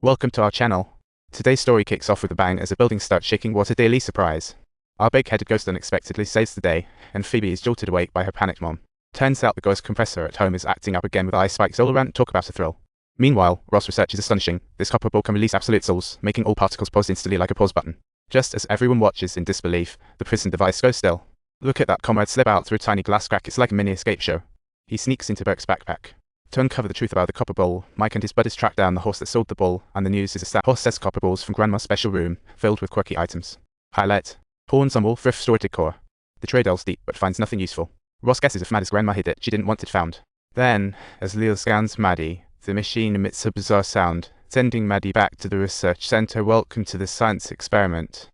Welcome to our channel. Today's story kicks off with a bang as a building starts shaking. What a daily surprise. Our big-headed ghost unexpectedly saves the day, and Phoebe is jolted awake by her panicked mom. Turns out the ghost compressor at home is acting up again with ice spikes all around. Talk about a thrill. Meanwhile, Ross' research is astonishing. This copper ball can release absolute souls, making all particles pause instantly like a pause button. Just as everyone watches in disbelief, the prison device goes still. Look at that comrade slip out through a tiny glass crack. It's like a mini escape show. He sneaks into Burke's backpack. To uncover the truth about the copper bowl, Mike and his buddies track down the horse that sold the bowl, and the news is that horse says copper bowls from Grandma's special room, filled with quirky items. Highlight: horns on wall, thrift store decor. The tray delves deep but finds nothing useful. Ross guesses if Maddie's grandma hid it, she didn't want it found. Then, as Leo scans Maddie, the machine emits a bizarre sound, sending Maddie back to the research center. Welcome to the science experiment.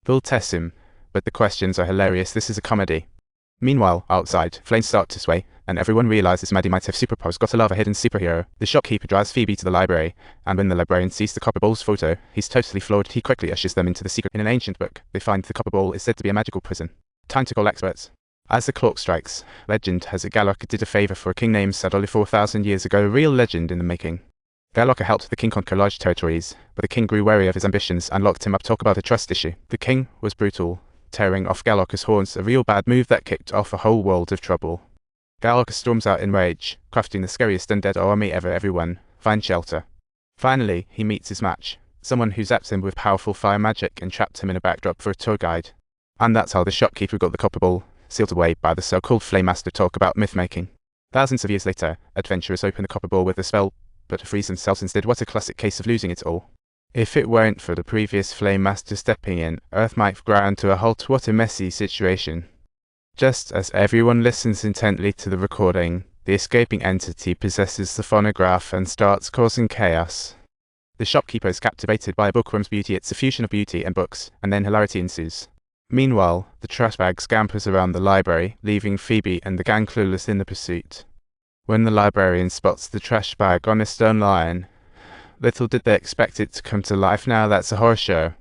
They'll test him, but the questions are hilarious. This is a comedy. Meanwhile, outside, flames start to sway, and everyone realizes Maddie might have superpowers. Gotta love a hidden superhero. The shopkeeper drives Phoebe to the library, and when the librarian sees the copper bowl's photo, he's totally floored. He quickly ushers them into the secret. In an ancient book, they find the copper bowl is said to be a magical prison. Time to call experts. As the clock strikes, legend has it Gallocker did a favor for a king named Sadoli 4,000 years ago, a real legend in the making. Gallocker helped the king conquer large territories, but the king grew wary of his ambitions and locked him up. Talk about a trust issue. The king was brutal, tearing off Gallocker's horns, a real bad move that kicked off a whole world of trouble. Gallocker storms out in rage, crafting the scariest undead army ever. Everyone, find shelter. Finally, he meets his match, someone who zaps him with powerful fire magic and trapped him in a backdrop for a tour guide. And that's how the shopkeeper got the copper bowl, sealed away by the so-called Flame Master. Talk about myth-making. Thousands of years later, adventurers open the copper bowl with a spell, but freeze themselves instead. What a classic case of losing it all. If it weren't for the previous Flame Master stepping in, Earth might ground to a halt. What a messy situation. Just as everyone listens intently to the recording, the escaping entity possesses the phonograph and starts causing chaos. The shopkeeper is captivated by a bookworm's beauty. It's a fusion of beauty and books, and then hilarity ensues. Meanwhile, the trash bag scampers around the library, leaving Phoebe and the gang clueless in the pursuit. When the librarian spots the trash bag on a stone lion, little did they expect it to come to life. Now that's a horror show.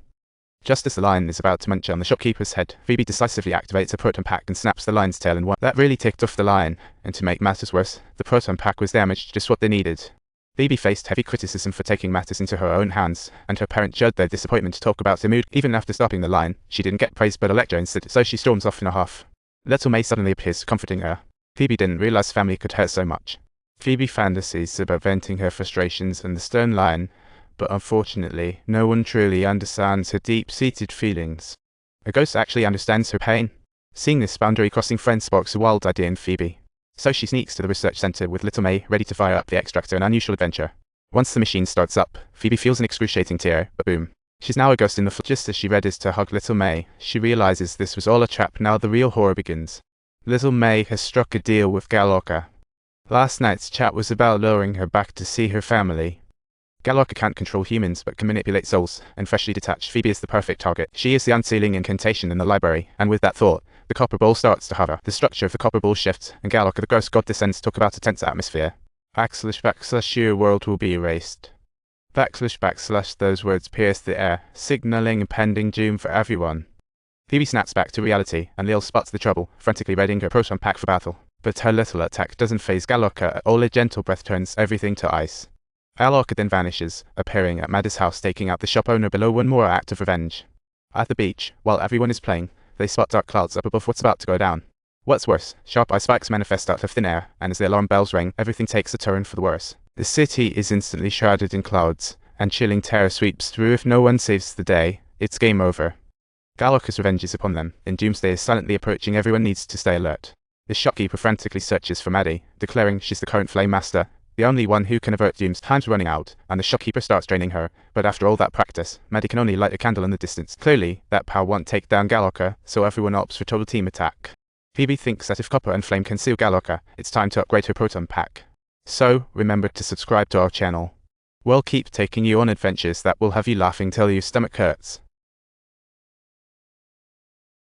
Just as the lion is about to munch on the shopkeeper's head, Phoebe decisively activates a proton pack and snaps the lion's tail in one. That really ticked off the lion, and to make matters worse, the proton pack was damaged, just what they needed. Phoebe faced heavy criticism for taking matters into her own hands, and her parents showed their disappointment. Talk about her mood. Even after stopping the lion, she didn't get praise but a lecture instead, so she storms off in a huff. Little May suddenly appears, comforting her. Phoebe didn't realize family could hurt so much. Phoebe fantasies about venting her frustrations on the stone lion, but unfortunately, no one truly understands her deep-seated feelings. A ghost actually understands her pain. Seeing this boundary-crossing friend sparks a wild idea in Phoebe. So she sneaks to the research center with Little May, ready to fire up the extractor, an unusual adventure. Once the machine starts up, Phoebe feels an excruciating tear, but boom. She's now a ghost in the floor. Just as she readies to hug Little May, she realizes this was all a trap. Now the real horror begins. Little May has struck a deal with Gallocker. Last night's chat was about luring her back to see her family. Gallocker can't control humans but can manipulate souls, and freshly detached, Phoebe is the perfect target. She is the unsealing incantation in the library, and with that thought, the copper bowl starts to hover. The structure of the copper bowl shifts, and Gallocker the ghost god descends. Talk about a tense atmosphere. // your world will be erased. / those words pierce the air, signaling impending doom for everyone. Phoebe snaps back to reality, and Lil spots the trouble, frantically readying her proton pack for battle. But her little attack doesn't faze Gallocker at all. A gentle breath turns everything to ice. Gallocker then vanishes, appearing at Maddie's house, taking out the shop owner below. One more act of revenge. At the beach, while everyone is playing, they spot dark clouds up above. What's about to go down? What's worse, sharp ice spikes manifest out of thin air, and as the alarm bells ring, everything takes a turn for the worse. The city is instantly shrouded in clouds, and chilling terror sweeps through. If no one saves the day, it's game over. Gallocker's revenge is upon them, and doomsday is silently approaching. Everyone needs to stay alert. The shopkeeper frantically searches for Maddie, declaring she's the current Flame Master, the only one who can avert doom's. Time's running out, and the shopkeeper starts draining her, but after all that practice, Maddie can only light a candle in the distance. Clearly, that power won't take down Gallocker, so everyone opts for total team attack. Phoebe thinks that if Copper and Flame can seal Gallocker, it's time to upgrade her proton pack. So, remember to subscribe to our channel. We'll keep taking you on adventures that will have you laughing till your stomach hurts.